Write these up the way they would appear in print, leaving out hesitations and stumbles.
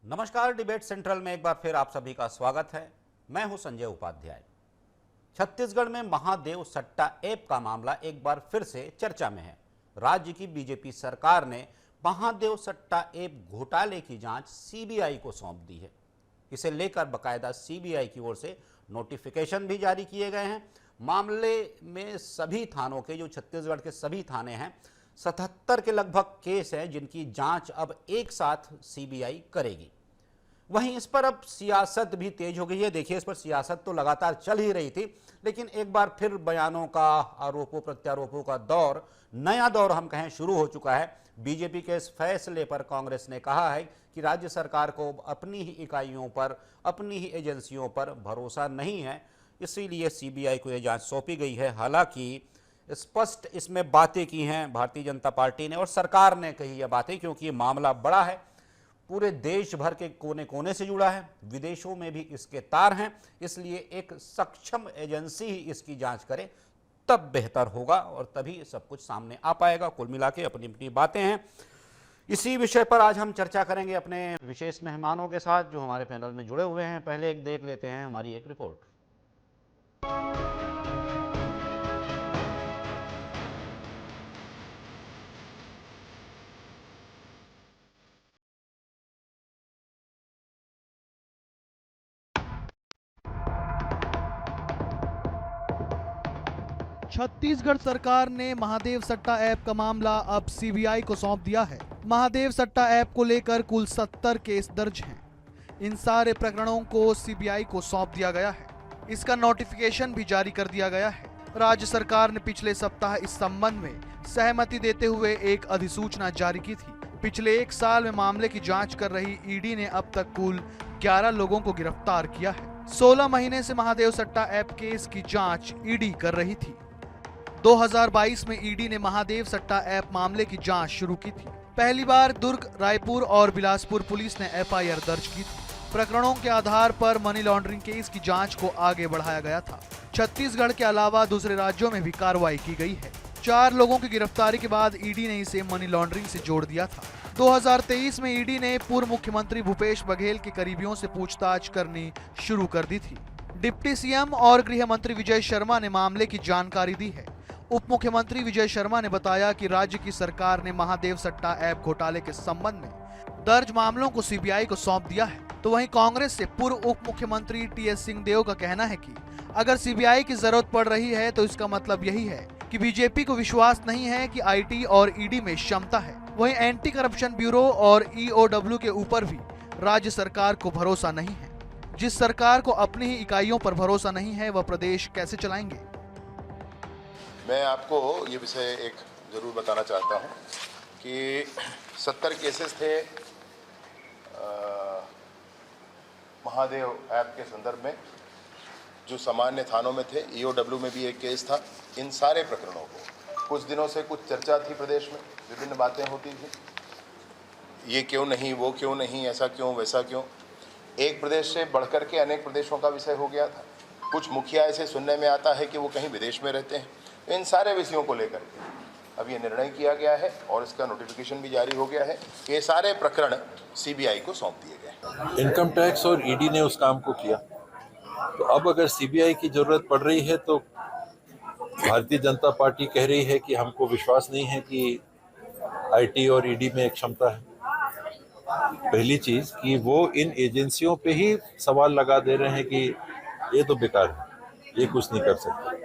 नमस्कार। Debate central में एक बार फिर आप सभी का स्वागत है। मैं हूं संजय उपाध्याय। छत्तीसगढ़ में महादेव सट्टा ऐप का मामला एक बार फिर से चर्चा में है। राज्य की बीजेपी सरकार ने महादेव सट्टा ऐप घोटाले की जांच सीबीआई को सौंप दी है। इसे लेकर बकायदा सीबीआई की ओर से नोटिफिकेशन भी जारी किए गए हैं। मामले में सभी थानों के, जो छत्तीसगढ़ के सभी थाने हैं, 77 के लगभग केस हैं जिनकी जांच अब एक साथ सीबीआई करेगी। वहीं इस पर अब सियासत भी तेज हो गई है। देखिए, इस पर सियासत तो लगातार चल ही रही थी, लेकिन एक बार फिर बयानों का, आरोपों प्रत्यारोपों का दौर, नया दौर हम कहें, शुरू हो चुका है। बीजेपी के इस फैसले पर कांग्रेस ने कहा है कि राज्य सरकार को अपनी ही इकाइयों पर, अपनी ही एजेंसियों पर भरोसा नहीं है, इसीलिए सीबीआई को यह जांच सौंपी गई है। हालांकि स्पष्ट इसमें बातें की हैं भारतीय जनता पार्टी ने और सरकार ने कही यह बातें, क्योंकि ये मामला बड़ा है, पूरे देश भर के कोने कोने से जुड़ा है, विदेशों में भी इसके तार हैं, इसलिए एक सक्षम एजेंसी ही इसकी जांच करे तब बेहतर होगा और तभी सब कुछ सामने आ पाएगा। कुल मिला के अपनी अपनी बातें हैं। इसी विषय पर आज हम चर्चा करेंगे अपने विशेष मेहमानों के साथ जो हमारे पैनल में जुड़े हुए हैं। पहले एक देख लेते हैं हमारी एक रिपोर्ट। छत्तीसगढ़ सरकार ने महादेव सट्टा ऐप का मामला अब सीबीआई को सौंप दिया है। महादेव सट्टा ऐप को लेकर कुल 70 केस दर्ज हैं। इन सारे प्रकरणों को सीबीआई को सौंप दिया गया है। इसका नोटिफिकेशन भी जारी कर दिया गया है। राज्य सरकार ने पिछले सप्ताह इस संबंध में सहमति देते हुए एक अधिसूचना जारी की थी। पिछले एक साल में मामले की जांच कर रही ईडी ने अब तक कुल 11 लोगों को गिरफ्तार किया है। 16 महीने से महादेव सट्टा ऐप केस की जांच ईडी कर रही थी। 2022 में ईडी ने महादेव सट्टा ऐप मामले की जांच शुरू की थी। पहली बार दुर्ग, रायपुर और बिलासपुर पुलिस ने एफआईआर दर्ज की थी। प्रकरणों के आधार पर मनी लॉन्ड्रिंग केस की जांच को आगे बढ़ाया गया था। छत्तीसगढ़ के अलावा दूसरे राज्यों में भी कार्रवाई की गई है। 4 लोगों की गिरफ्तारी के बाद ईडी ने इसे मनी लॉन्ड्रिंग से जोड़ दिया था। 2023 में ईडी ने पूर्व मुख्यमंत्री भूपेश बघेल के करीबियों से पूछताछ करनी शुरू कर दी थी। डिप्टी सीएम और गृह मंत्री विजय शर्मा ने मामले की जानकारी दी है। उप मुख्यमंत्री विजय शर्मा ने बताया कि राज्य की सरकार ने महादेव सट्टा ऐप घोटाले के संबंध में दर्ज मामलों को सीबीआई को सौंप दिया है। तो वहीं कांग्रेस से पूर्व उप मुख्यमंत्री टीएस सिंहदेव का कहना है कि अगर सीबीआई की जरूरत पड़ रही है तो इसका मतलब यही है कि बीजेपी को विश्वास नहीं है कि आईटी और ईडी में क्षमता है। वहीं एंटी करप्शन ब्यूरो और ईओडब्ल्यू के ऊपर भी राज्य सरकार को भरोसा नहीं है। जिस सरकार को अपनी ही इकाइयों पर भरोसा नहीं है, वह प्रदेश कैसे चलाएंगे? मैं आपको ये विषय एक ज़रूर बताना चाहता हूँ कि 70 केसेस थे महादेव ऐप के संदर्भ में, जो सामान्य थानों में थे। ईओडब्ल्यू में भी एक केस था। इन सारे प्रकरणों को कुछ दिनों से कुछ चर्चा थी प्रदेश में, विभिन्न बातें होती थी, ये क्यों नहीं, वो क्यों नहीं, ऐसा क्यों, वैसा क्यों। एक प्रदेश से बढ़कर के अनेक प्रदेशों का विषय हो गया था। कुछ मुखिया ऐसे सुनने में आता है कि वो कहीं विदेश में रहते हैं। इन सारे विषयों को लेकर के अब ये निर्णय किया गया है और इसका नोटिफिकेशन भी जारी हो गया है। ये सारे प्रकरण सीबीआई को सौंप दिए गए। इनकम टैक्स और ईडी ने उस काम को किया, तो अब अगर सीबीआई की जरूरत पड़ रही है तो भारतीय जनता पार्टी कह रही है कि हमको विश्वास नहीं है कि आईटी और ईडी में क्षमता है। पहली चीज कि वो इन एजेंसियों पे ही सवाल लगा दे रहे हैं कि ये तो बेकार है, ये कुछ नहीं कर सकते।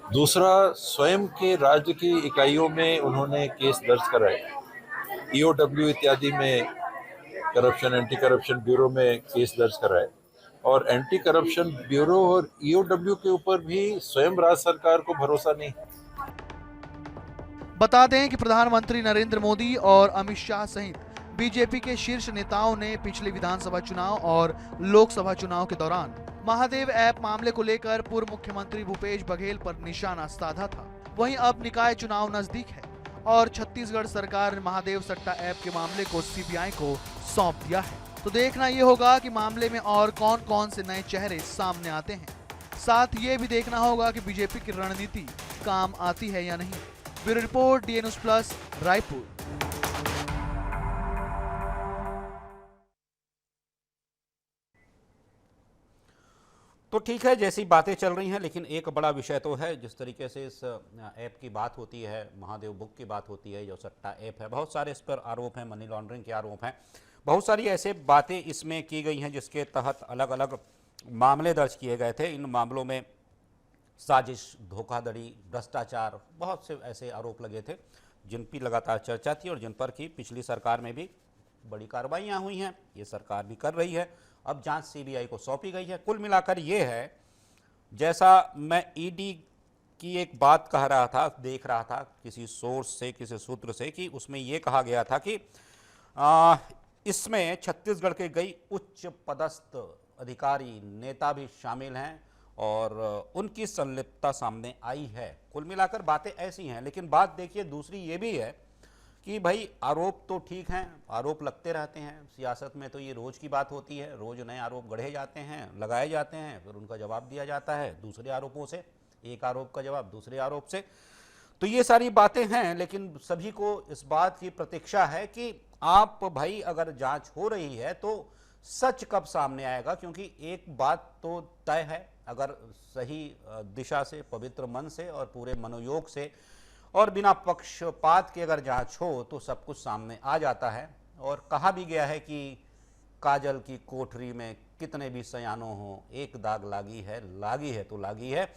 दूसरा, स्वयं के राज्य की इकाइयों में उन्होंने केस दर्ज कराए। ईओडब्ल्यू इत्यादि में करप्शन, एंटी करप्शन ब्यूरो में केस दर्ज कराए और एंटी करप्शन ब्यूरो और ईओडब्ल्यू के ऊपर भी स्वयं राज्य सरकार को भरोसा नहीं। बता दें कि प्रधानमंत्री नरेंद्र मोदी और अमित शाह सहित बीजेपी के शीर्ष नेताओं ने पिछले विधानसभा चुनाव और लोकसभा चुनाव के दौरान महादेव ऐप मामले को लेकर पूर्व मुख्यमंत्री भूपेश बघेल पर निशाना साधा था। वहीं अब निकाय चुनाव नजदीक है और छत्तीसगढ़ सरकार ने महादेव सट्टा ऐप के मामले को सीबीआई को सौंप दिया है। तो देखना ये होगा कि मामले में और कौन कौन से नए चेहरे सामने आते हैं। साथ ये भी देखना होगा कि बीजेपी की रणनीति काम आती है या नहीं। Bureau report, DN News Plus, Raipur. तो ठीक है, जैसी बातें चल रही हैं, लेकिन एक बड़ा विषय तो है, जिस तरीके से इस ऐप की बात होती है, महादेव बुक की बात होती है, जो सट्टा ऐप है, बहुत सारे इस पर आरोप हैं, मनी लॉन्ड्रिंग के आरोप हैं, बहुत सारी ऐसे बातें इसमें की गई हैं जिसके तहत अलग अलग मामले दर्ज किए गए थे। इन मामलों में साजिश, धोखाधड़ी, भ्रष्टाचार, बहुत से ऐसे आरोप लगे थे जिन पर लगातार चर्चा थी और जिन पर की पिछली सरकार में भी बड़ी कार्रवाइयाँ हुई हैं, ये सरकार भी कर रही है। अब जांच सीबीआई को सौंपी गई है। कुल मिलाकर ये है, जैसा मैं ईडी की एक बात कह रहा था, देख रहा था किसी सोर्स से, किसी सूत्र से, कि उसमें ये कहा गया था कि इसमें छत्तीसगढ़ के कई उच्च पदस्थ अधिकारी, नेता भी शामिल हैं और उनकी संलिप्तता सामने आई है। कुल मिलाकर बातें ऐसी हैं, लेकिन बात देखिए दूसरी ये भी है कि भाई आरोप तो ठीक हैं, आरोप लगते रहते हैं, सियासत में तो ये रोज़ की बात होती है, रोज़ नए आरोप गढ़े जाते हैं, लगाए जाते हैं, फिर उनका जवाब दिया जाता है दूसरे आरोपों से, एक आरोप का जवाब दूसरे आरोप से। तो ये सारी बातें हैं, लेकिन सभी को इस बात की प्रतीक्षा है कि आप भाई अगर जांच हो रही है तो सच कब सामने आएगा, क्योंकि एक बात तो तय है, अगर सही दिशा से, पवित्र मन से और पूरे मनोयोग से और बिना पक्षपात के अगर जांच हो तो सब कुछ सामने आ जाता है। और कहा भी गया है कि काजल की कोठरी में कितने भी सयानों हो, एक दाग लागी है तो लागी है।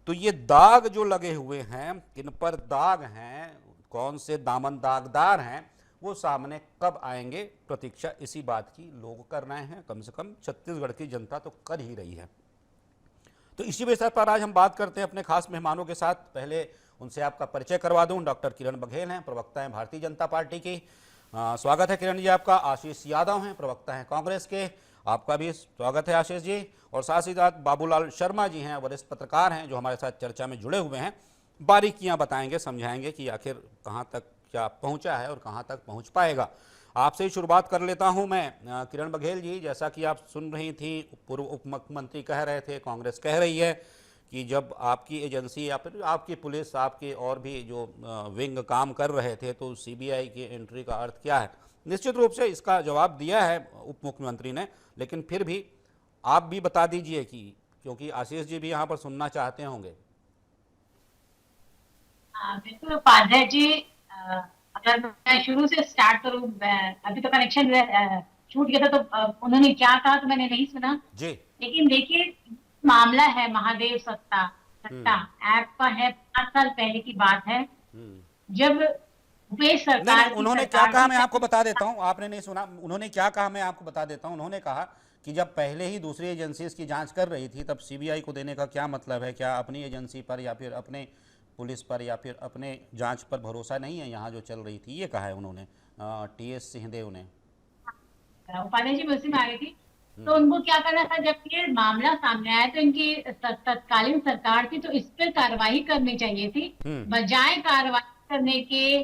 तो ये दाग जो लगे हुए हैं, किन पर दाग हैं, कौन से दामन दागदार हैं, वो सामने कब आएंगे, प्रतीक्षा इसी बात की लोग कर रहे हैं, कम से कम छत्तीसगढ़ की जनता तो कर ही रही है। तो इसी विषय पर आज हम बात करते हैं अपने खास मेहमानों के साथ। पहले उनसे आपका परिचय करवा दूं। डॉक्टर किरण बघेल हैं, प्रवक्ता हैं भारतीय जनता पार्टी की। स्वागत है किरण जी आपका। आशीष यादव हैं, प्रवक्ता हैं कांग्रेस के, आपका भी स्वागत है आशीष जी। और साथ ही साथ बाबूलाल शर्मा जी हैं, वरिष्ठ पत्रकार हैं, जो हमारे साथ चर्चा में जुड़े हुए हैं, बारीकियां बताएंगे, समझाएंगे कि आखिर कहाँ तक क्या पहुँचा है और कहाँ तक पहुँच पाएगा। आपसे ही शुरुआत कर लेता हूं मैं। किरण बघेल जी, जैसा कि आप सुन रही थी, पूर्व उप मुख्यमंत्री कह रहे थे, कांग्रेस कह रही है कि जब आपकी एजेंसी या फिर आपकी पुलिस, आपके और भी जो विंग काम कर रहे थे, तो सीबीआई की एंट्री का अर्थ क्या है। निश्चित रूप से इसका जवाब दिया है उप मुख्यमंत्री ने, लेकिन फिर भी आप भी बता दीजिए कि, क्योंकि आशीष जी भी यहाँ पर सुनना चाहते होंगे। बिल्कुल उपाध्याय जी, अगर मैं शुरू से स्टार्ट करूं, अभी तो कनेक्शन छूट गया था, तो उन्होंने क्या कहा तो मैंने नहीं सुना जी। लेकिन देखिए, मामला है महादेव सट्टा ऐप का है, 5 साल पहले की बात है, जब भूपेश सरकार, उन्होंने क्या कहा मैं आपको बता देता हूँ, आपने नहीं सुना। उन्होंने क्या कहा मैं आपको बता देता हूँ। उन्होंने कहा कि जब पहले ही दूसरी एजेंसीज की जांच कर रही थी, तब सीबीआई को देने का क्या मतलब है, क्या अपनी एजेंसी पर या फिर अपने पुलिस पर या फिर अपने जांच पर भरोसा नहीं है यहाँ जो चल रही थी, ये कहा है उन्होंने, टीएस सिंहदेव ने। उपाध्याय जी उसी में आ गई थी, तो उनको क्या करना था, जब ये मामला सामने आया तो इनकी तत्कालीन सरकार थी, तो इस पर कार्रवाई करनी चाहिए थी, बजाय कार्रवाई करने के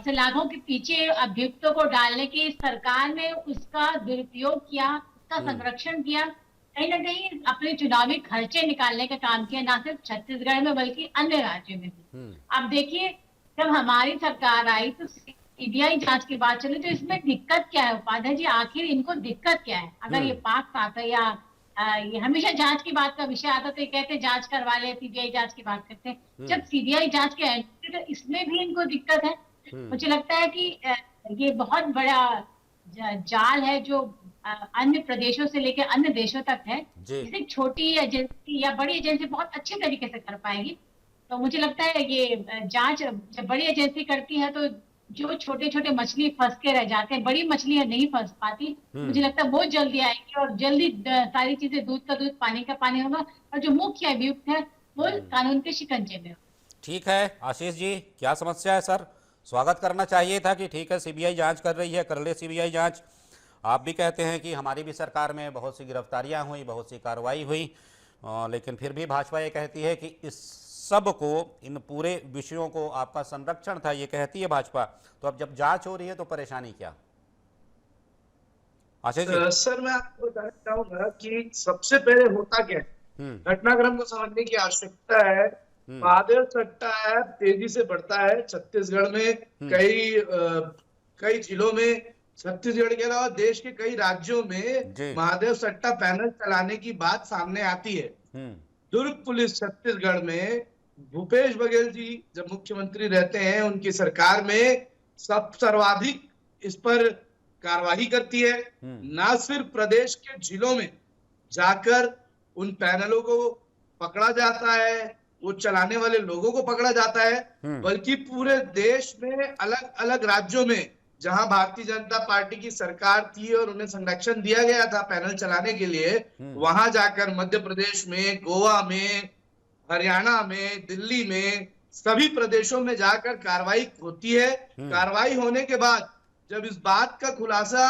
सलाखों के पीछे अभियुक्तों को डालने की। सरकार ने उसका दुरुपयोग किया, उसका संरक्षण किया, कहीं ना कहीं अपने चुनावी खर्चे निकालने का काम किया, ना सिर्फ छत्तीसगढ़ में बल्कि अन्य राज्यों में भी। अब देखिए, जब हमारी सरकार आई तो सीबीआई जांच की बात चली, तो इसमें दिक्कत क्या है उपाध्याय जी, आखिर इनको दिक्कत क्या है? अगर ये पाक आता या ये हमेशा जांच की बात का विषय आता तो ये कहते जांच करवा ले, सीबीआई जांच की बात करते हैं। जब सीबीआई जांच के एंट्री, तो इसमें भी इनको दिक्कत है। मुझे लगता है कि ये बहुत बड़ा जाल है जो अन्य प्रदेशों से लेकर अन्य देशों तक है। इसे छोटी एजेंसी या बड़ी एजेंसी बहुत अच्छे तरीके से कर पाएगी। तो मुझे लगता है ये जांच जब बड़ी एजेंसी करती है, तो जो छोटे छोटे मछली फंस के रह जाते हैं, बड़ी मछलियां नहीं फंस पाती। मुझे लगता है वो जल्दी आएगी और जल्दी सारी चीजें, दूध का दूध पानी का पानी होगा, और जो मुख्य अभियुक्त है वो कानून के शिकंजे में। ठीक है आशीष जी, क्या समस्या है सर? स्वागत करना चाहिए था कि ठीक है सीबीआई जांच कर रही है, कर ले सीबीआई जांच। आप भी कहते हैं कि हमारी भी सरकार में बहुत सी गिरफ्तारियां हुई, बहुत सी कार्रवाई हुई, लेकिन फिर भी भाजपा ये कहती है कि इस सब को, इन पूरे विषयों को आपका संरक्षण था, ये कहती है भाजपा। तो अब जब जांच हो रही है तो परेशानी क्या? आशीष जी। सर, मैं आपको बताना चाहूंगा कि सबसे पहले होता क्या है, घटनाक्रम को समझने की आवश्यकता है। महादेव सट्टा ऐप तेजी से बढ़ता है छत्तीसगढ़ में, कई जिलों में छत्तीसगढ़ के अलावा देश के कई राज्यों में जी। महादेव सट्टा पैनल चलाने की बात सामने आती है। दुर्ग पुलिस छत्तीसगढ़ में भूपेश बघेल जी जब मुख्यमंत्री रहते हैं, उनकी सरकार में सर्वाधिक इस पर कार्रवाई करती है। ना सिर्फ प्रदेश के जिलों में जाकर उन पैनलों को पकड़ा जाता है, वो चलाने वाले लोगों को पकड़ा जाता है, बल्कि पूरे देश में अलग अलग राज्यों में जहां भारतीय जनता पार्टी की सरकार थी और उन्हें संरक्षण दिया गया था पैनल चलाने के लिए, वहां जाकर मध्य प्रदेश में, गोवा में, हरियाणा में, दिल्ली में, सभी प्रदेशों में जाकर कार्रवाई होती है। कार्रवाई होने के बाद जब इस बात का खुलासा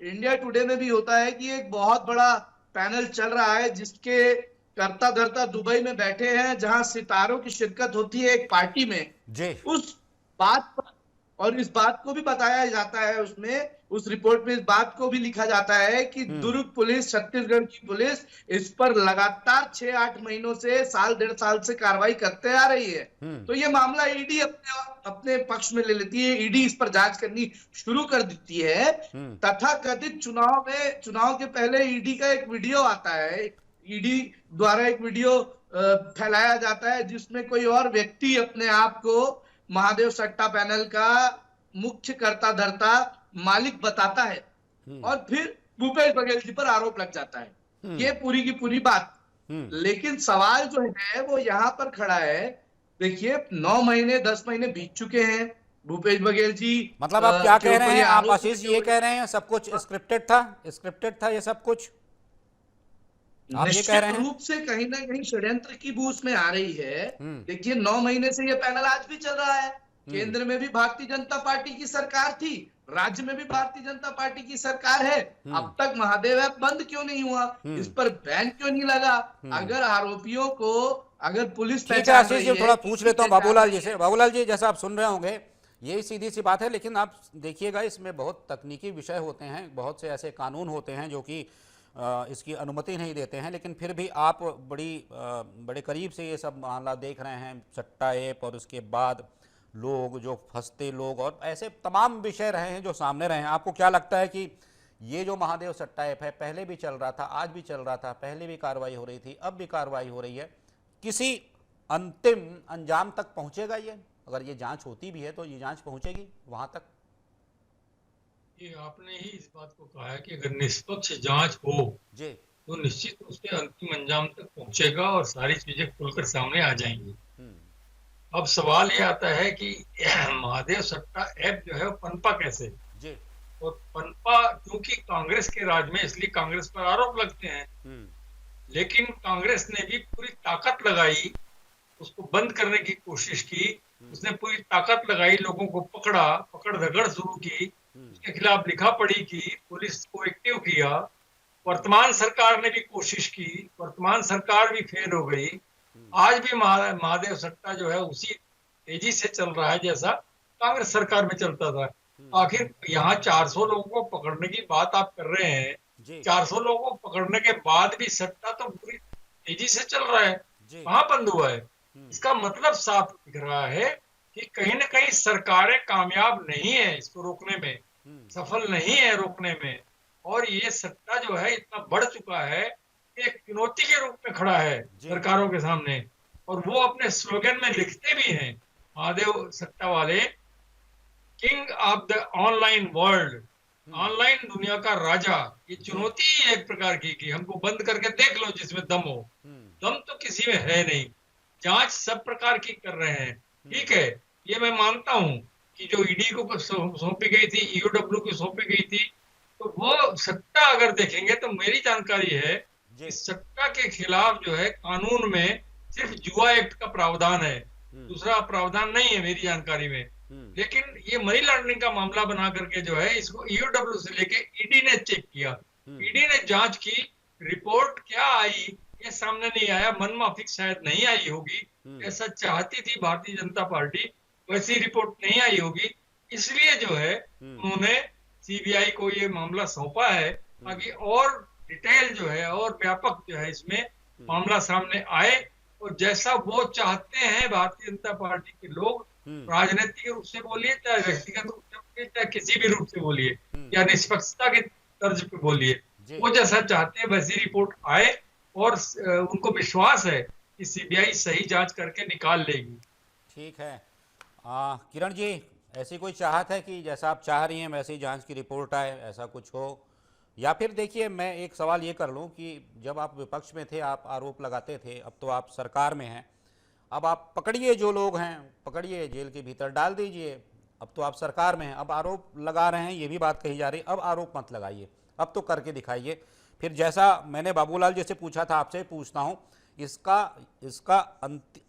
इंडिया टुडे में भी होता है कि एक बहुत बड़ा पैनल चल रहा है जिसके करता धरता दुबई में बैठे हैं, जहां सितारों की शिरकत होती है एक पार्टी में जी। उस बात पर, और इस बात को भी बताया जाता है, उसमें उस रिपोर्ट में इस बात को भी लिखा जाता है कि दुर्ग पुलिस, छत्तीसगढ़ की पुलिस इस पर लगातार 6-8 महीनों से, साल 1.5 साल से कार्रवाई करते आ रही है। तो ये मामला ईडी अपने पक्ष में ले लेती है, ईडी इस पर जांच करनी शुरू कर देती है। तथा कथित चुनाव के पहले ईडी का एक वीडियो आता है, ईडी द्वारा एक वीडियो फैलाया जाता है जिसमें कोई और व्यक्ति अपने आप को महादेव सट्टा पैनल का मुख्य कर्ता धर्ता मालिक बताता है और फिर भूपेश बघेल जी पर आरोप लग जाता है। ये पूरी की पूरी बात। लेकिन सवाल जो है वो यहाँ पर खड़ा है। देखिए 9 महीने 10 महीने बीत चुके हैं, भूपेश बघेल जी मतलब आप क्या कह रहे हैं? आप आशीष ये कह रहे हैं सब कुछ स्क्रिप्टेड था ये सब कुछ? आप ये कह रहे हैं? रूप से कहीं ना कहीं षड्यंत्र की बू उसमें आ रही है। देखिए 9 महीने से ये पैनल आज भी चल रहा है। केंद्र में भी भारतीय जनता पार्टी की सरकार थी, राज्य में भी भारतीय जनता पार्टी की सरकार है। अब तक महादेव ऐप बंद क्यों नहीं हुआ? इस पर बैन क्यों नहीं लगा? अगर आरोपियों को अगर पुलिस पहचान रही है, थोड़ा पूछ लेता हूँ बाबूलाल जी से। बाबूलाल जी, जैसा आप सुन रहे होंगे यही सीधी सी बात है, लेकिन आप देखिएगा इसमें बहुत तकनीकी विषय होते हैं, बहुत से ऐसे कानून होते हैं जो कि इसकी अनुमति नहीं देते हैं, लेकिन फिर भी आप बड़े करीब से ये सब मामला देख रहे हैं, सट्टा ऐप और उसके बाद लोग जो फंसते लोग और ऐसे तमाम विषय रहे हैं जो सामने रहे हैं। आपको क्या लगता है कि ये जो महादेव सट्टा ऐप है पहले भी चल रहा था, आज भी चल रहा था, पहले भी कार्रवाई हो रही थी, अब भी कार्रवाई हो रही है, किसी अंतिम अंजाम तक पहुंचेगा ये? अगर ये जांच होती भी है तो ये जांच पहुंचेगी वहां तक? ये आपने ही इस बात को कहा है कि अगर निष्पक्ष जांच हो जी तो निश्चित रूप से अंतिम अंजाम तक पहुंचेगा और सारी चीजें खुलकर सामने आ जाएंगी। अब सवाल ये आता है कि महादेव सट्टा ऐप जो है वो पनपा कैसे? जी। और पनपा क्योंकि कांग्रेस के राज में, इसलिए कांग्रेस पर आरोप लगते हैं। लेकिन कांग्रेस ने भी पूरी ताकत लगाई, उसको बंद करने की कोशिश की, उसने पूरी ताकत लगाई, लोगों को पकड़ धकड़ शुरू की, उसके खिलाफ लिखा पढ़ी की, पुलिस को एक्टिव किया। वर्तमान सरकार ने भी कोशिश की, वर्तमान सरकार भी फेल हो गई। आज भी महादेव सट्टा जो है उसी तेजी से चल रहा है जैसा कांग्रेस सरकार में चलता था। आखिर यहाँ 400 लोगों को पकड़ने की बात आप कर रहे हैं, 400 लोगों को पकड़ने के बाद भी सट्टा तो पूरी तेजी से चल रहा है, कहाँ बंद हुआ है? इसका मतलब साफ दिख रहा है कि कहीं ना कहीं सरकारें कामयाब नहीं है इसको रोकने में, सफल नहीं है रोकने में। और ये सट्टा जो है इतना बढ़ चुका है कि एक चुनौती के रूप में खड़ा है सरकारों के सामने। और वो अपने स्लोगन में लिखते भी हैं महादेव सट्टा वाले, king of the online world, online दुनिया का राजा। ये चुनौती है एक प्रकार की कि हमको बंद करके देख लो जिसमें दम हो। दम तो किसी में है नहीं। जांच सब प्रकार की कर रहे हैं, ठीक है, ये मैं मानता हूं कि जो ईडी को सौंपी गई थी, ईओडब्ल्यू को सौंपी गई थी, तो वो सट्टा अगर देखेंगे तो मेरी जानकारी है कि सट्टा के खिलाफ जो है कानून में सिर्फ जुआ एक्ट का प्रावधान है, दूसरा प्रावधान नहीं है मेरी जानकारी में। लेकिन ये मनी लॉन्ड्रिंग का मामला बना करके जो है इसको ईओडब्ल्यू से लेके ईडी ने चेक किया, ईडी ने जांच की, रिपोर्ट क्या आई ये सामने नहीं आया। मनमाफिक शायद नहीं आई होगी, ऐसा चाहती थी भारतीय जनता पार्टी, वैसी रिपोर्ट नहीं आई होगी, इसलिए जो है उन्होंने सीबीआई को ये मामला सौंपा है ताकि और डिटेल जो है और व्यापक जो है इसमें मामला सामने आए। और जैसा वो चाहते हैं भारतीय जनता पार्टी के लोग, राजनीतिक रूप से बोलिए चाहे व्यक्तिगत रूप से बोलिए चाहे किसी भी रूप से बोलिए या निष्पक्षता के तर्ज पे बोलिए, जी। वो जैसा चाहते हैं वैसी रिपोर्ट आए और उनको विश्वास है कि सीबीआई सही जांच करके निकाल लेगी। ठीक है। किरण जी, ऐसी कोई चाहत है कि जैसा आप चाह रही हैं वैसी जांच की रिपोर्ट आए, ऐसा कुछ हो? या फिर देखिए, मैं एक सवाल ये कर लूं कि जब आप विपक्ष में थे आप आरोप लगाते थे, अब तो आप सरकार में हैं, अब आप पकड़िए जो लोग हैं, पकड़िए जेल के भीतर डाल दीजिए। अब तो आप सरकार में हैं, अब आरोप लगा रहे हैं, ये भी बात कही जा रही है, अब आरोप मत लगाइए, अब तो करके दिखाइए। फिर जैसा मैंने बाबूलाल जी से पूछा था, आपसे पूछता हूँ, इसका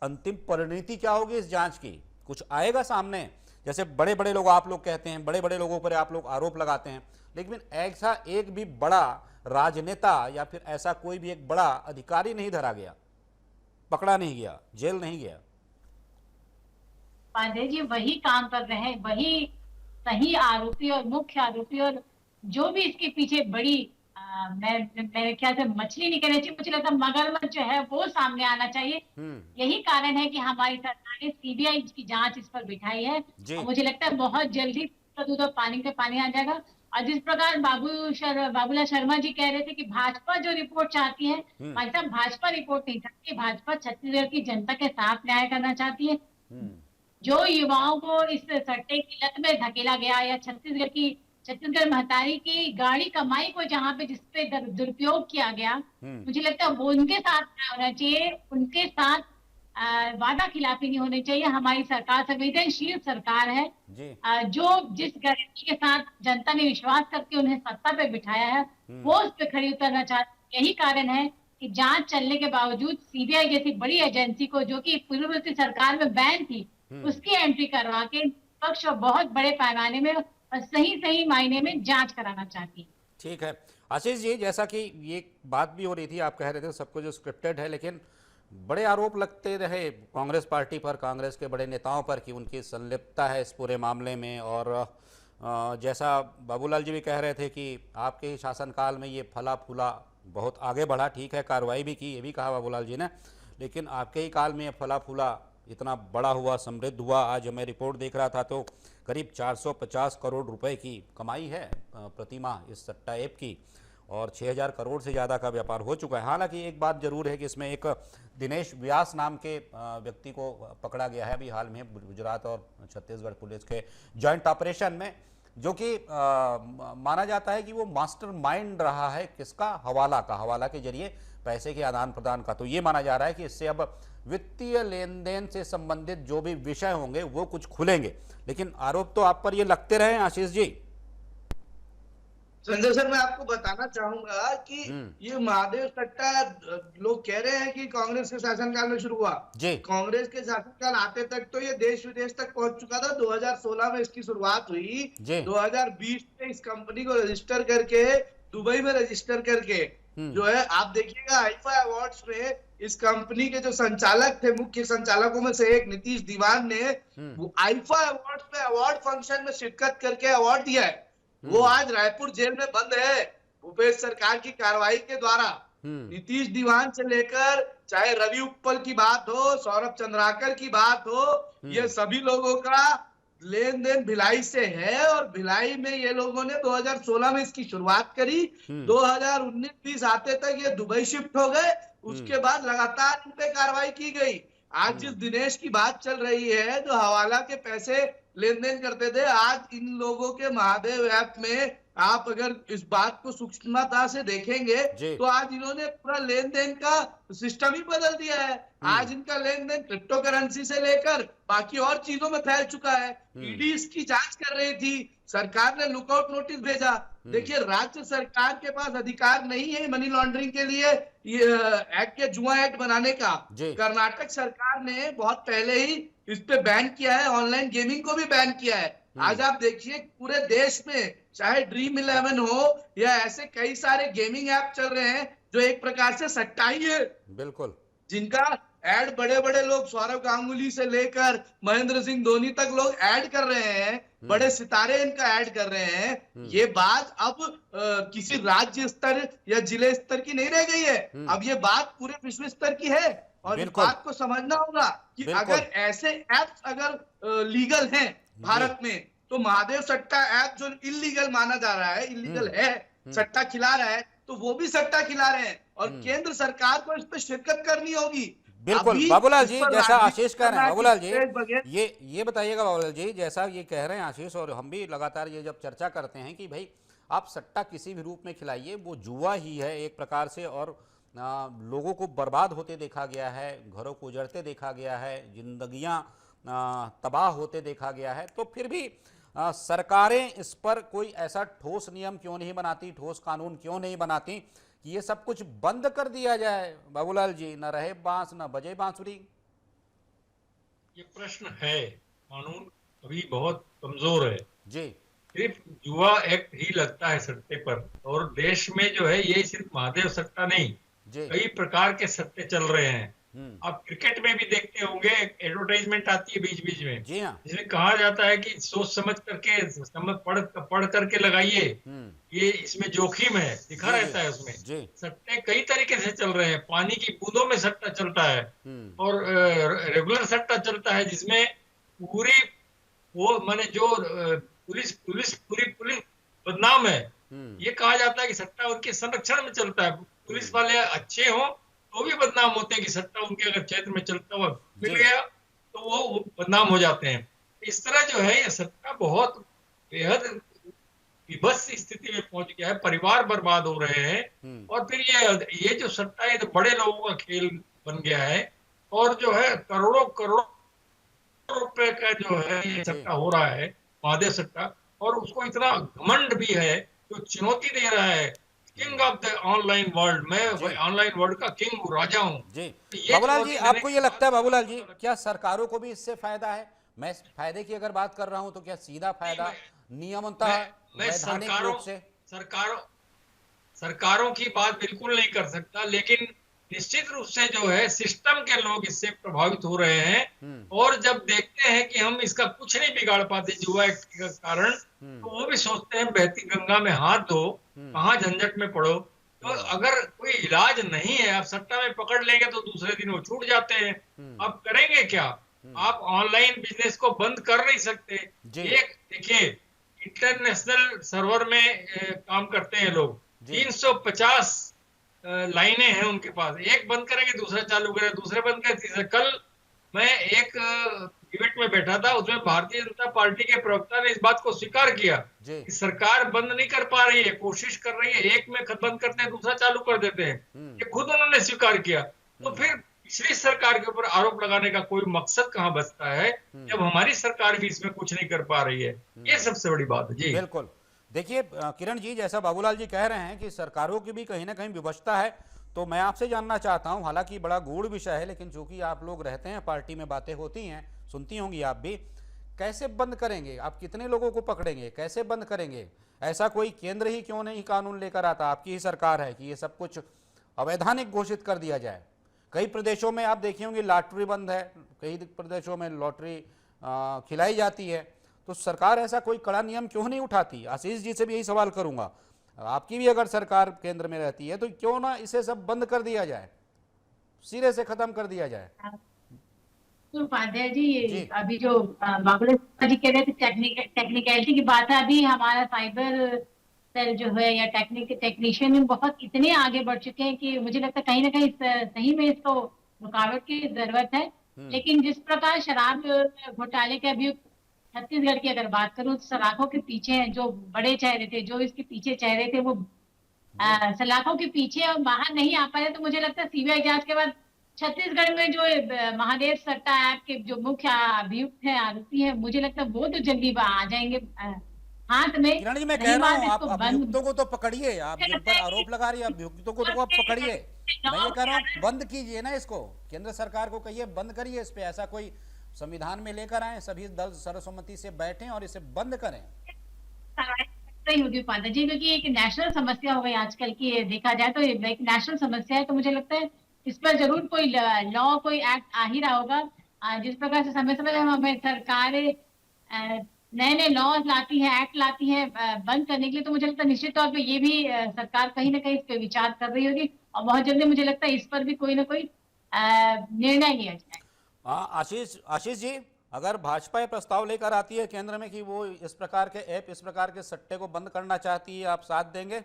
अंतिम परिणति क्या होगी इस जांच की? कुछ आएगा सामने? जैसे बड़े बड़े लोग आप लोग कहते हैं, बड़े बड़े लोगों पर आप लोग आरोप लगाते हैं, लेकिन ऐसा एक भी बड़ा राजनेता या फिर ऐसा कोई भी एक बड़ा अधिकारी नहीं धरा गया, पकड़ा नहीं गया, जेल नहीं गया। पांडे जी वही काम कर रहे हैं, वही सही आरोपी और मुख्य आरोपी, और जो भी इसके पीछे बड़ी मेरे ख्याल से मछली नहीं कहनी चाहिए, मुझे लगता है मगरमच्छ जो है वो सामने आना चाहिए। यही कारण है कि हमारी सरकार ने सीबीआई की जांच इस पर बिठाई है, और मुझे लगता है बहुत जल्दी दूध और पानी पे पानी आ जाएगा। और जिस प्रकार बाबूलाल शर्मा जी कह रहे थे कि भाजपा जो रिपोर्ट चाहती है, भाई साहब भाजपा रिपोर्ट नहीं चाहती, भाजपा छत्तीसगढ़ की जनता के साथ न्याय करना चाहती है। जो युवाओं को इस सट्टे की लत में धकेला गया, या छत्तीसगढ़ महतारी की गाड़ी कमाई को जहां पे जिसपे दुरुपयोग किया गया, मुझे लगता है वो उनके साथ होना चाहिए, उनके साथ वादा खिलाफी नहीं होनी चाहिए। हमारी सरकार संवेदनशील सरकार है, जो जिस गारंटी के साथ जनता ने विश्वास करके उन्हें सत्ता पे बिठाया है, वो उस पर खड़ी उतरना चाहती। यही कारण है कि जांच चलने के बावजूद सीबीआई जैसी बड़ी एजेंसी को, जो कि पूर्ववर्ती सरकार में बैन थी, उसकी एंट्री करवा के पक्ष बहुत बड़े पैमाने में और सही मायने में जांच कराना चाहती है। ठीक है आशीष जी, जैसा कि ये बात भी हो रही थी, आप कह रहे थे सब कुछ स्क्रिप्टेड है, लेकिन बड़े आरोप लगते रहे कांग्रेस पार्टी पर, कांग्रेस के बड़े नेताओं पर कि उनकी संलिप्तता है इस पूरे मामले में। और जैसा बाबूलाल जी भी कह रहे थे कि आपके ही शासनकाल में ये फला फूला बहुत आगे बढ़ा, ठीक है कार्रवाई भी की, ये भी कहा बाबूलाल जी ने, लेकिन आपके ही काल में ये फला फूला इतना बड़ा हुआ, समृद्ध हुआ। आज मैं रिपोर्ट देख रहा था तो करीब 450 करोड़ रुपए की कमाई है प्रतिमाह इस सट्टा ऐप की, और 6000 करोड़ से ज़्यादा का व्यापार हो चुका है। हालांकि एक बात जरूर है कि इसमें एक दिनेश व्यास नाम के व्यक्ति को पकड़ा गया है अभी हाल में गुजरात और छत्तीसगढ़ पुलिस के जॉइंट ऑपरेशन में, जो कि माना जाता है कि वो मास्टरमाइंड रहा है किसका, हवाला के जरिए पैसे के आदान प्रदान का। तो ये माना जा रहा है कि इससे अब वित्तीय लेन देन से संबंधित जो भी विषय होंगे वो कुछ खुलेंगे, लेकिन आरोप तो आप पर ये लगते रहे आशीष जी। संजय सर, मैं आपको बताना चाहूंगा कि ये महादेव सट्टा लोग कह रहे हैं कि कांग्रेस के शासनकाल में शुरू हुआ। कांग्रेस के शासनकाल आते तक तो ये देश विदेश तक पहुंच चुका था। 2016 में इसकी शुरुआत हुई, 2020 में इस कंपनी को रजिस्टर करके दुबई में रजिस्टर करके जो है, आप देखिएगा आईफा अवार्ड्स में इस कंपनी के जो संचालक थे, मुख्य संचालकों में से एक नीतीश दीवान ने वो आईफा अवार्ड्स में अवार्ड फंक्शन में शिरकत करके अवार्ड दिया है। वो आज रायपुर जेल में बंद है भूपेश सरकार की कार्रवाई के द्वारा। नीतीश दीवान से लेकर चाहे रवि उत्पल की बात हो, सौरभ चंद्राकर की बात हो, ये सभी लोगों का लेन देन भिलाई से है। और भिलाई में ये लोगों ने 2016 में इसकी शुरुआत करी, 2019-20 आते तक ये दुबई शिफ्ट हो गए। उसके बाद लगातार इन पे कार्रवाई की गई। आज जिस दिनेश की बात चल रही है, जो हवाला के पैसे लेन देन करते थे, आज इन लोगों के महादेव ऐप में आप अगर इस बात को सूक्ष्मता से देखेंगे तो आज इन्होंने पूरा लेन देन का सिस्टम ही बदल दिया है। आज इनका लेन देन क्रिप्टो करेंसी से लेकर बाकी और चीजों में फैल चुका है। ईडी इसकी जांच कर रही थी, सरकार ने लुकआउट नोटिस भेजा। देखिए, राज्य सरकार के पास अधिकार नहीं है मनी लॉन्ड्रिंग के लिए ये एक्ट या जुआ एक्ट बनाने का। कर्नाटक सरकार ने बहुत पहले ही इस पे बैन किया है, ऑनलाइन गेमिंग को भी बैन किया है। आज आप देखिए पूरे देश में चाहे ड्रीम 11 हो या ऐसे कई सारे गेमिंग ऐप चल रहे हैं जो एक प्रकार से सट्टाई है, बिल्कुल, जिनका ऐड बड़े बड़े लोग सौरव गांगुली से लेकर महेंद्र सिंह धोनी तक लोग ऐड कर रहे हैं, बड़े सितारे इनका ऐड कर रहे हैं। ये बात अब किसी राज्य स्तर या जिले स्तर की नहीं रह गई है, अब ये बात पूरे विश्व स्तर की है। और इस बात को समझना होगा कि अगर ऐसे ऐप्स अगर लीगल हैं भारत में, तो महादेव सट्टा ऐप जो इलीगल माना जा रहा है, इलीगल है, सट्टा खिला रहा है, तो वो भी सट्टा खिला रहे हैं और केंद्र सरकार को इस पर शिरकत करनी होगी। बिल्कुल अभी बाबूलाल इस जी, पर जैसा राजनीति आशीष कह चल रहे रहा हैं है बाबूलाल कि जी, भूपेश बघेल ये बताइएगा बाबूलाल जी, जैसा ये कह रहे हैं आशीष, और हम भी लगातार ये जब चर्चा करते हैं कि भाई आप सट्टा किसी भी रूप में खिलाइए, वो जुआ ही है एक प्रकार से, और लोगों को बर्बाद होते देखा गया है, घरों को उजड़ते देखा गया है, जिंदगियां तबाह होते देखा गया है, तो फिर भी सरकारें इस पर कोई ऐसा ठोस नियम क्यों नहीं बनाती, ठोस कानून क्यों नहीं बनाती कि ये सब कुछ बंद कर दिया जाए? बाबूलाल जी, न रहे बांस न बजे बांसुरी। ये प्रश्न है, कानून अभी बहुत कमजोर है जी, सिर्फ जुआ एक्ट ही लगता है सट्टे पर, और देश में जो है ये सिर्फ महादेव सट्टा नहीं, जी, कई प्रकार के सट्टे चल रहे हैं। आप क्रिकेट में भी देखते होंगे, एडवर्टाइजमेंट आती है बीच बीच में, जी हाँ, जिसमें कहा जाता है कि सोच समझ करके पढ़ करके लगाइए, ये इसमें जोखिम है, लिखा जी, रहता है उसमें। जी, सट्टे कई तरीके से चल रहे हैं, पानी की बूंदों में सट्टा चलता है, और रेगुलर सट्टा चलता है जिसमें पूरी वो माने जो पूरी बदनाम है। ये कहा जाता है कि सट्टा उनके संरक्षण में चलता है, पुलिस वाले अच्छे हों तो भी बदनाम होते हैं कि सट्टा उनके अगर क्षेत्र में चलता हुआ मिल गया तो वो बदनाम हो जाते हैं। इस तरह जो है ये सट्टा बहुत बेहद विभत्स स्थिति में पहुंच गया है, परिवार बर्बाद हो रहे हैं, और फिर ये जो सट्टा है तो बड़े लोगों का खेल बन गया है, और जो है करोड़ों करोड़ों रुपए का जो है ये सट्टा हो रहा है, महादेव सट्टा, और उसको इतना घमंड भी है जो चुनौती दे रहा है, king of the online world, मैं ऑनलाइन वर्ल्ड का किंग हूँ, राजा हूँ। जी। तो बाबूलाल जी, आपको ये लगता है बाबूलाल जी, क्या सरकारों को भी इससे फायदा है? मैं इस फायदे की अगर बात कर रहा हूं तो क्या सीधा फायदा नियमतः मैं वैधानिक रूप से? सरकारों की बात बिल्कुल नहीं कर सकता, लेकिन निश्चित रूप से जो है सिस्टम के लोग इससे प्रभावित हो रहे हैं, और जब देखते हैं कि हम इसका कुछ नहीं बिगाड़ पाते जुआ एक्ट के कारण, तो वो भी सोचते हैं बहती गंगा में हाथ धो, कहाँ झंझट में पड़ो। तो अगर कोई इलाज नहीं है, आप सट्टा में पकड़ लेंगे तो दूसरे दिन वो छूट जाते हैं, अब करेंगे क्या? आप ऑनलाइन बिजनेस को बंद कर नहीं सकते। एक देखिए, इंटरनेशनल सर्वर में काम करते हैं लोग, 350 लाइनें हैं उनके पास, एक बंद करेंगे दूसरा चालू करें, दूसरे बंद करें तीसरा। कल मैं एक इवेंट में बैठा था, उसमें भारतीय जनता पार्टी के प्रवक्ता ने इस बात को स्वीकार किया कि सरकार बंद नहीं कर पा रही है, कोशिश कर रही है, एक में बंद करते हैं दूसरा चालू कर देते हैं, ये खुद उन्होंने स्वीकार किया। तो फिर पिछली सरकार के ऊपर आरोप लगाने का कोई मकसद कहाँ बचता है जब हमारी सरकार भी इसमें कुछ नहीं कर पा रही है? ये सबसे बड़ी बात है। जी बिल्कुल। देखिए किरण जी, जैसा बाबूलाल जी कह रहे हैं कि सरकारों की भी कहीं ना कहीं विवशता है, तो मैं आपसे जानना चाहता हूं, हालांकि बड़ा गूढ़ विषय है, लेकिन चूंकि आप लोग रहते हैं पार्टी में, बातें होती हैं, सुनती होंगी आप भी, कैसे बंद करेंगे? आप कितने लोगों को पकड़ेंगे? कैसे बंद करेंगे? ऐसा कोई केंद्र ही क्यों नहीं कानून लेकर आता? आपकी ही सरकार है कि ये सब कुछ अवैधानिक घोषित कर दिया जाए। कई प्रदेशों में आप देखे होंगे लॉटरी बंद है, कई प्रदेशों में लॉटरी खिलाई जाती है, तो सरकार ऐसा कोई कड़ा नियम क्यों नहीं उठाती? आशीष जी से भी यही सवाल करूंगा, आपकी भी अगर सरकार केंद्र में रहती है तो क्यों ना इसे सब बंद कर दिया जाए, सिरे से खत्म कर दिया जाए? तो उपाध्याय जी, अभी जो बाबूलाल जी कह रहे थे टेक्निकलिटी की बात है, अभी हमारा साइबर सेल जो है या टेक्नीशियन बहुत इतने आगे बढ़ चुके हैं कि मुझे लगता है कहीं ना कहीं सही में इसको रुकावट की जरूरत है। लेकिन जिस प्रकार शराब घोटाले के अभियुक्त छत्तीसगढ़ की अगर बात करूं, तो सलाखों के पीछे जो बड़े चेहरे थे, जो इसके पीछे चेहरे थे, वो सलाखों के पीछे और बाहर नहीं आ पाए। तो मुझे लगता है सीबीआई जांच के बाद छत्तीसगढ़ में जो महादेव सट्टा ऐप के जो मुख्य अभियुक्त है, आरोपी है, मुझे लगता है वो तो जल्दी आ जाएंगे हाथ में। किरण जी, मैं कह रहा हूँ आप अभियुक्तों को तो पकड़िए, आप जिन पर आरोप लगा रही है अभियुक्तों को तो आप पकड़िए, मैं ये कह रहा हूँ बंद कीजिए ना इसको, केंद्र सरकार को कहिए बंद करिए इस पे, ऐसा कोई संविधान में लेकर आए, सभी दल सर्वसम्मति से बैठें और इसे बंद करें। नहीं होगी उपाध्याय जी, क्योंकि एक नेशनल समस्या हो गई आजकल की, देखा जाए तो एक नेशनल समस्या है। तो मुझे लगता है इस पर जरूर कोई लॉ, कोई एक्ट आ ही रहा होगा। जिस प्रकार से समय समय हमें सरकारें नए लॉ लाती है, एक्ट लाती है बंद करने के लिए, तो मुझे लगता है निश्चित तौर पे ये भी सरकार कहीं ना कहीं इस पे विचार कर रही होगी, और बहुत जल्दी मुझे लगता है इस पर भी कोई ना कोई निर्णय लिया जाए। आशीष जी, अगर भाजपा ये प्रस्ताव लेकर आती है केंद्र में कि वो इस प्रकार के ऐप, इस प्रकार के सट्टे को बंद करना चाहती है, आप साथ देंगे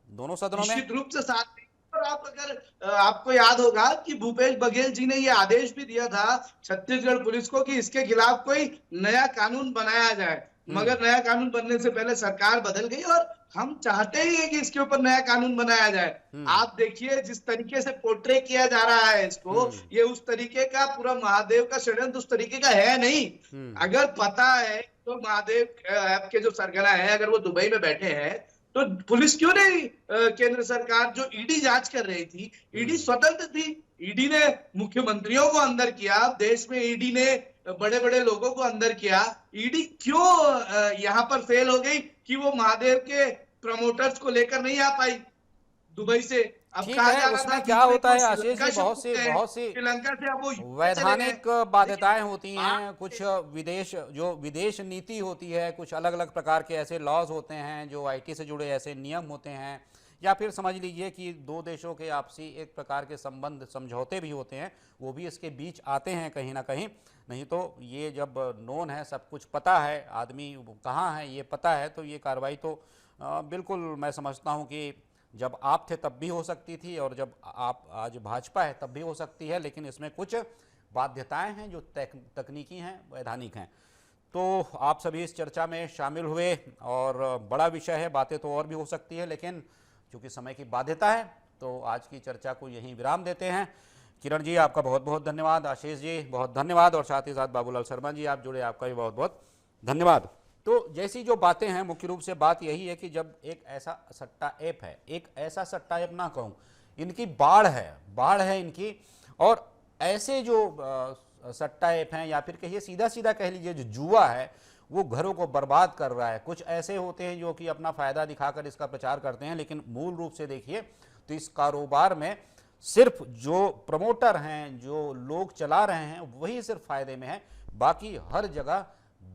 दोनों सदनों में? निश्चित रूप से साथ देंगे। और आप अगर आपको याद होगा कि भूपेश बघेल जी ने ये आदेश भी दिया था छत्तीसगढ़ पुलिस को कि इसके खिलाफ कोई नया कानून बनाया जाए, मगर नया कानून बनने से पहले सरकार बदल गई और हम चाहते ही है कि इसके ऊपर नया कानून बनाया जाए। आप देखिए जिस तरीके से पोर्ट्रे किया जा रहा है इसको, ये उस तरीके का पूरा महादेव का षड्यंत्र उस तरीके का है नहीं। अगर पता है तो महादेव ऐप के जो सरगना है अगर वो दुबई में बैठे हैं तो पुलिस क्यों नहीं, केंद्र सरकार जो ईडी जांच कर रही थी, ईडी स्वतंत्र थी, ईडी ने मुख्यमंत्रियों को अंदर किया, देश में ईडी ने बड़े बड़े लोगों को अंदर किया। ईडी क्यों यहाँ पर फेल हो गई कि वो महादेव के प्रमोटर्स को लेकर नहीं आ पाई दुबई से? अब ठीक कहा है, जा रहा उसमें था क्या होता है आशीष जी, बहुत सी श्रीलंका से अब वो वैधानिक बाध्यताएं होती हैं, कुछ विदेश नीति होती है, कुछ अलग अलग प्रकार के ऐसे लॉज होते हैं जो आईटी से जुड़े ऐसे नियम होते हैं, या फिर समझ लीजिए कि दो देशों के आपसी एक प्रकार के संबंध समझौते भी होते हैं, वो भी इसके बीच आते हैं कहीं ना कहीं। नहीं तो ये जब नोन है, सब कुछ पता है, आदमी कहाँ है ये पता है, तो ये कार्रवाई तो बिल्कुल मैं समझता हूँ कि जब आप थे तब भी हो सकती थी और जब आप आज भाजपा है तब भी हो सकती है, लेकिन इसमें कुछ बाध्यताएं हैं जो तकनीकी हैं, वैधानिक हैं। तो आप सभी इस चर्चा में शामिल हुए और बड़ा विषय है, बातें तो और भी हो सकती है, लेकिन चूंकि समय की बाध्यता है तो आज की चर्चा को यहीं विराम देते हैं। किरण जी आपका बहुत बहुत धन्यवाद, आशीष जी बहुत धन्यवाद, और साथ ही साथ बाबूलाल शर्मा जी आप जुड़े, आपका भी बहुत बहुत धन्यवाद। तो जैसी जो बातें हैं, मुख्य रूप से बात यही है कि जब एक ऐसा सट्टा ऐप है, एक ऐसा सट्टा ऐप ना कहूँ, इनकी बाढ़ है इनकी, और ऐसे जो सट्टा ऐप हैं या फिर कहिए सीधा सीधा कह लीजिए जो जुआ है, वो घरों को बर्बाद कर रहा है। कुछ ऐसे होते हैं जो कि अपना फायदा दिखाकर इसका प्रचार करते हैं, लेकिन मूल रूप से देखिए तो इस कारोबार में सिर्फ जो प्रमोटर हैं, जो लोग चला रहे हैं, वही सिर्फ फायदे में है, बाकी हर जगह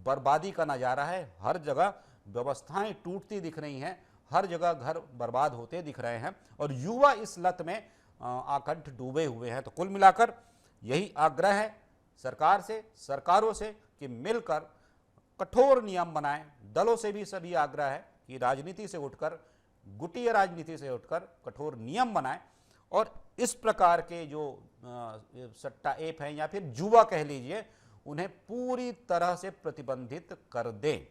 बर्बादी का नज़ारा है, हर जगह व्यवस्थाएं टूटती दिख रही हैं, हर जगह घर बर्बाद होते दिख रहे हैं और युवा इस लत में आकंठ डूबे हुए हैं। तो कुल मिलाकर यही आग्रह है सरकार से, सरकारों से कि मिलकर कठोर नियम बनाएं। दलों से भी सभी आग्रह है कि राजनीति से उठकर, गुटीय राजनीति से उठकर कठोर नियम बनाएं और इस प्रकार के जो सट्टा ऐप हैं या फिर जुआ कह लीजिए, उन्हें पूरी तरह से प्रतिबंधित कर दें।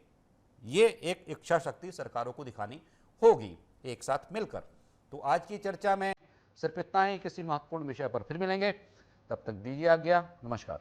ये एक इच्छा शक्ति सरकारों को दिखानी होगी एक साथ मिलकर। तो आज की चर्चा में सिर्फ इतना ही, किसी महत्वपूर्ण विषय पर फिर मिलेंगे, तब तक दीजिए आज्ञा, नमस्कार।